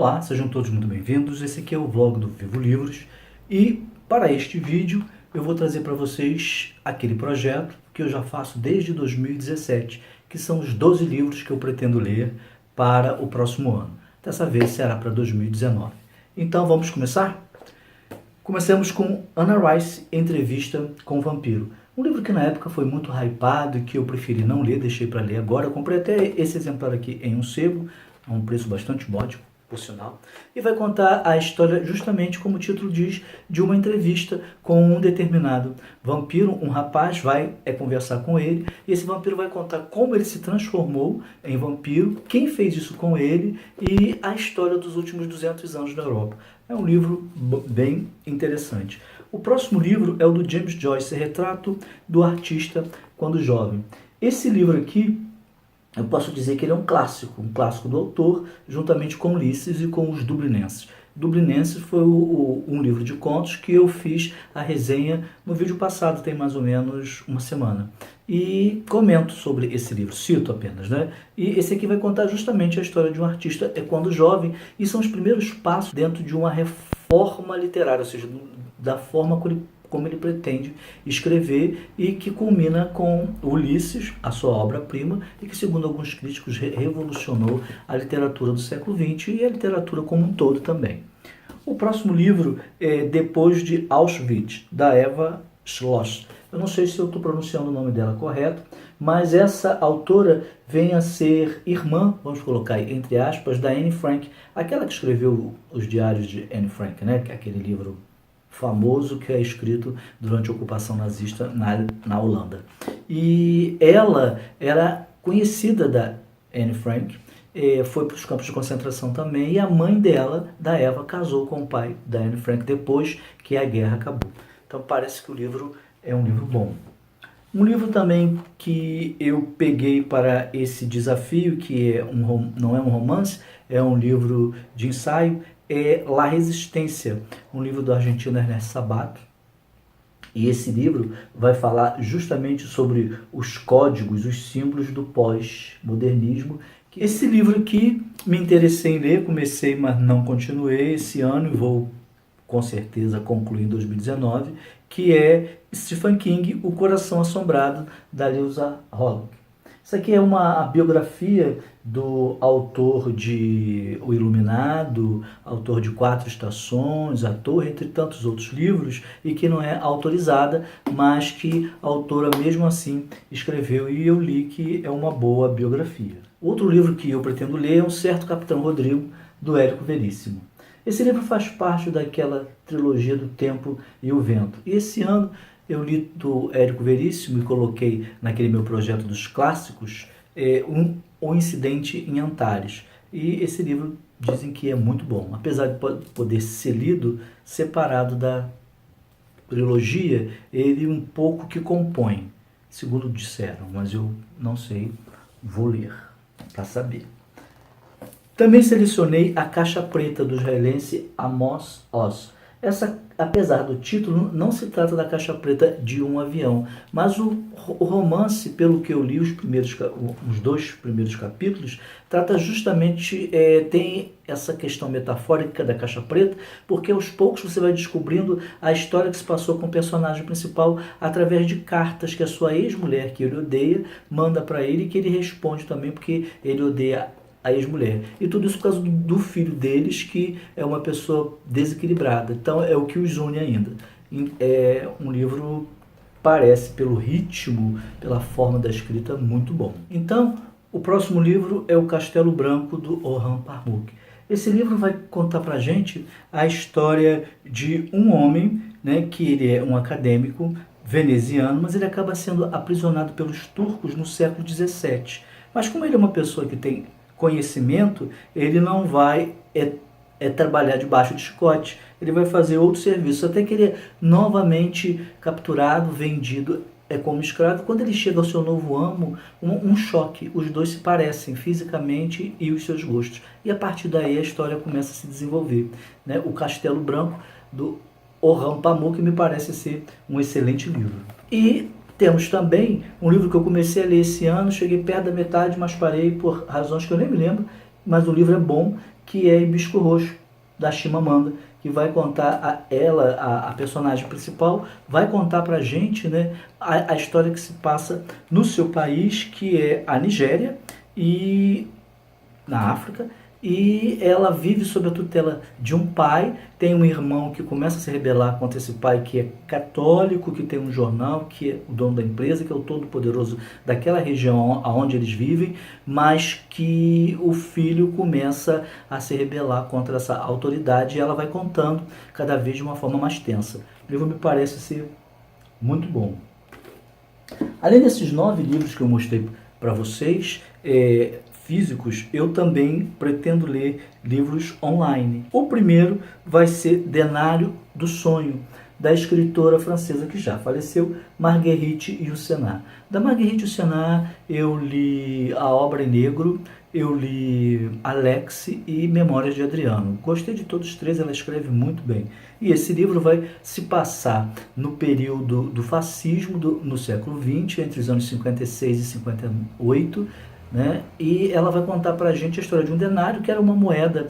Olá, sejam todos muito bem-vindos. Esse aqui é o vlog do Vivo Livros e para este vídeo eu vou trazer para vocês aquele projeto que eu já faço desde 2017, que são os 12 livros que eu pretendo ler para o próximo ano. Dessa vez será para 2019. Então vamos começar? Comecemos com Anna Rice, Entrevista com o Vampiro. Um livro que na época foi muito hypado e que eu preferi não ler, deixei para ler agora. Eu comprei até esse exemplar aqui em um sebo, a um preço bastante módico, por sinal. E vai contar a história, justamente como o título diz, de uma entrevista com um determinado vampiro. Um rapaz vai conversar com ele e esse vampiro vai contar como ele se transformou em vampiro, quem fez isso com ele e a história dos últimos 200 anos da Europa. É um livro bem interessante. O próximo livro é o do James Joyce, Retrato do Artista quando Jovem. Esse livro aqui, eu posso dizer que ele é um clássico do autor, juntamente com Ulisses e com os Dublinenses. Dublinenses foi um livro de contos que eu fiz a resenha no vídeo passado, tem mais ou menos uma semana. E comento sobre esse livro, cito apenas, né? E esse aqui vai contar justamente a história de um artista quando jovem, e são os primeiros passos dentro de uma reforma literária, ou seja, da forma como ele pretende escrever e que culmina com Ulisses, a sua obra-prima, e que, segundo alguns críticos, revolucionou a literatura do século XX e a literatura como um todo também. O próximo livro é Depois de Auschwitz, da Eva Schloss. Eu não sei se eu estou pronunciando o nome dela correto, mas essa autora vem a ser irmã, vamos colocar aí, entre aspas, da Anne Frank, aquela que escreveu os diários de Anne Frank, né? Que é aquele livro famoso que é escrito durante a ocupação nazista na Holanda. E ela era conhecida da Anne Frank, foi para os campos de concentração também, e a mãe dela, da Eva, casou com o pai da Anne Frank depois que a guerra acabou. Então parece que o livro é um livro bom. Um livro também que eu peguei para esse desafio, que não é um romance, é um livro de ensaio, é La Resistência, um livro do argentino Ernesto Sabato. E esse livro vai falar justamente sobre os códigos, os símbolos do pós-modernismo. Esse livro aqui me interessei em ler, comecei, mas não continuei esse ano e vou com certeza concluir em 2019, que é Stephen King, O Coração Assombrado, da Lisa Hollick. Isso aqui é uma biografia do autor de O Iluminado, autor de Quatro Estações, A Torre, entre tantos outros livros, e que não é autorizada, mas que a autora mesmo assim escreveu e eu li, que é uma boa biografia. Outro livro que eu pretendo ler é Um Certo Capitão Rodrigo, do Érico Veríssimo. Esse livro faz parte daquela trilogia do Tempo e o Vento. E esse ano eu li do Érico Veríssimo e coloquei naquele meu projeto dos clássicos O Incidente em Antares. E esse livro dizem que é muito bom, apesar de poder ser lido separado da trilogia, ele um pouco que compõe, segundo disseram, mas eu não sei, vou ler para saber. Também selecionei A Caixa Preta, do israelense Amos Oz. Essa, apesar do título, não se trata da caixa preta de um avião, mas o romance, pelo que eu li, os dois primeiros capítulos, trata justamente, tem essa questão metafórica da caixa preta, porque aos poucos você vai descobrindo a história que se passou com o personagem principal através de cartas que a sua ex-mulher, que ele odeia, manda para ele, e que ele responde também porque ele odeia a ex-mulher. E tudo isso por causa do filho deles, que é uma pessoa desequilibrada. Então é o que os une ainda. É um livro, parece, pelo ritmo, pela forma da escrita, muito bom. Então, o próximo livro é O Castelo Branco, do Orhan Pamuk. Esse livro vai contar pra gente a história de um homem, né, que ele é um acadêmico veneziano, mas ele acaba sendo aprisionado pelos turcos no século XVII. Mas como ele é uma pessoa que tem conhecimento, ele não vai trabalhar debaixo de chicote, ele vai fazer outro serviço, até que ele é novamente capturado, vendido como escravo. Quando ele chega ao seu novo amo, um choque, os dois se parecem fisicamente e os seus gostos, e a partir daí a história começa a se desenvolver, né? O Castelo Branco, do Orhan Pamuk, me parece ser um excelente livro. E temos também um livro que eu comecei a ler esse ano, cheguei perto da metade, mas parei por razões que eu nem me lembro, mas o livro é bom, que é Hibisco Roxo, da Chimamanda, que vai contar, a personagem principal, vai contar pra gente, né, a história que se passa no seu país, que é a Nigéria, e na África, e ela vive sob a tutela de um pai, tem um irmão que começa a se rebelar contra esse pai que é católico, que tem um jornal, que é o dono da empresa, que é o todo-poderoso daquela região onde eles vivem, mas que o filho começa a se rebelar contra essa autoridade, e ela vai contando cada vez de uma forma mais tensa. O livro me parece ser muito bom. Além desses 9 livros que eu mostrei para vocês, físicos, eu também pretendo ler livros online. O primeiro vai ser Denário do Sonho, da escritora francesa que já faleceu, Marguerite Yourcenar. Da Marguerite Yourcenar eu li A Obra em Negro, eu li Alex e Memórias de Adriano. Gostei de todos os três, ela escreve muito bem. E esse livro vai se passar no período do fascismo no século XX, entre os anos 56 e 58, né? E ela vai contar para a gente a história de um denário, que era uma moeda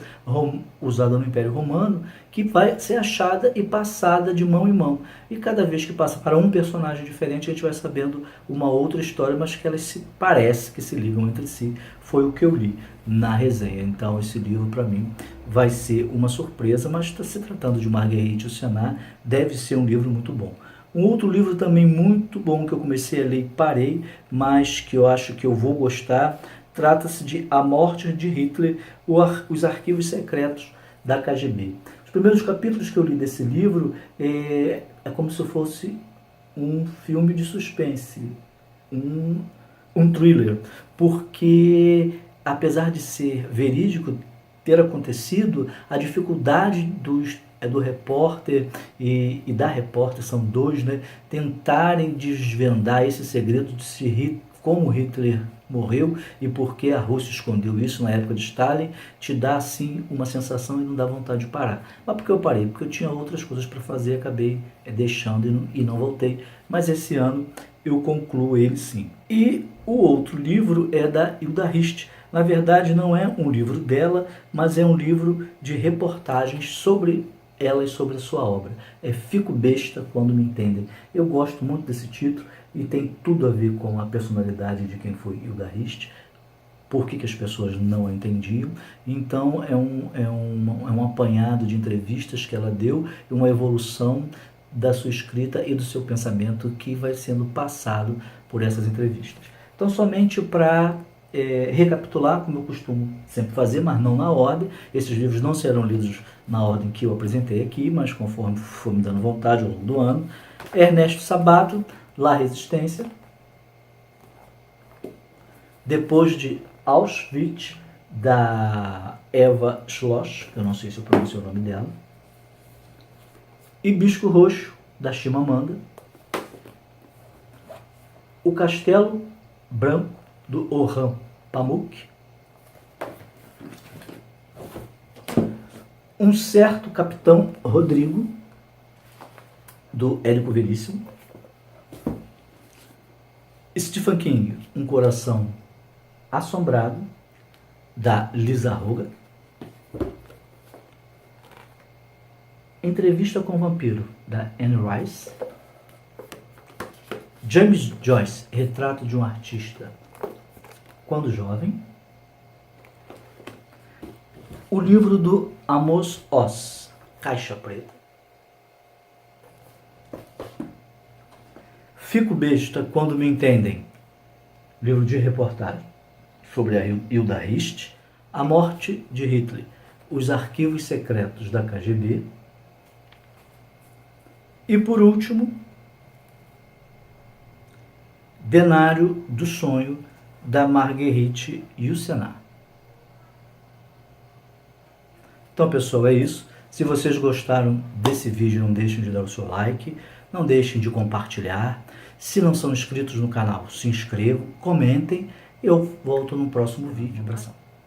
usada no Império Romano, que vai ser achada e passada de mão em mão. E cada vez que passa para um personagem diferente, a gente vai sabendo uma outra história, mas que elas se parecem, que se ligam entre si. Foi o que eu li na resenha. Então esse livro para mim vai ser uma surpresa, mas está se tratando de Marguerite Yourcenar, deve ser um livro muito bom. Um outro livro também muito bom que eu comecei a ler e parei, mas que eu acho que eu vou gostar, trata-se de A Morte de Hitler, os arquivos secretos da KGB. Os primeiros capítulos que eu li desse livro é como se fosse um filme de suspense, um thriller, porque apesar de ser verídico, ter acontecido, a dificuldade do repórter e da repórter, são dois, né, tentarem desvendar esse segredo de como Hitler morreu e por que a Rússia escondeu isso na época de Stalin, te dá assim uma sensação e não dá vontade de parar. Mas por que eu parei? Porque eu tinha outras coisas para fazer, acabei deixando e não voltei. Mas esse ano eu concluo ele sim. E o outro livro é da Hilda Rist. Na verdade não é um livro dela, mas é um livro de reportagens sobre ela e sobre a sua obra. Fico Besta Quando Me Entendem. Eu gosto muito desse título e tem tudo a ver com a personalidade de quem foi Hilda Rist, por que as pessoas não a entendiam. Então é um apanhado de entrevistas que ela deu, uma evolução da sua escrita e do seu pensamento que vai sendo passado por essas entrevistas. Então, somente para recapitular, como eu costumo sempre fazer, mas não na ordem, esses livros não serão lidos na ordem que eu apresentei aqui, mas conforme for me dando vontade ao longo do ano. Ernesto Sabato, La Resistência. Depois de Auschwitz, da Eva Schloss, eu não sei se eu pronunciei o nome dela. Hibisco Roxo, da Chimamanda. O Castelo Branco, do Orhan Pamuk. Um Certo Capitão Rodrigo, do Érico Veríssimo. Stephen King, Um Coração Assombrado, da Lisa Roga. Entrevista com o Vampiro, da Anne Rice. James Joyce, Retrato de um Artista Quando Jovem. O livro do Amos Oz, Caixa Preta. Fico Besta Quando Me Entendem, livro de reportagem sobre a Hilda Rist. A Morte de Hitler, os arquivos secretos da KGB. E por último, Denário do Sonho, da Marguerite Yourcenar. Então, pessoal, é isso. Se vocês gostaram desse vídeo, não deixem de dar o seu like, não deixem de compartilhar. Se não são inscritos no canal, se inscrevam, comentem. Eu volto no próximo vídeo. Abração.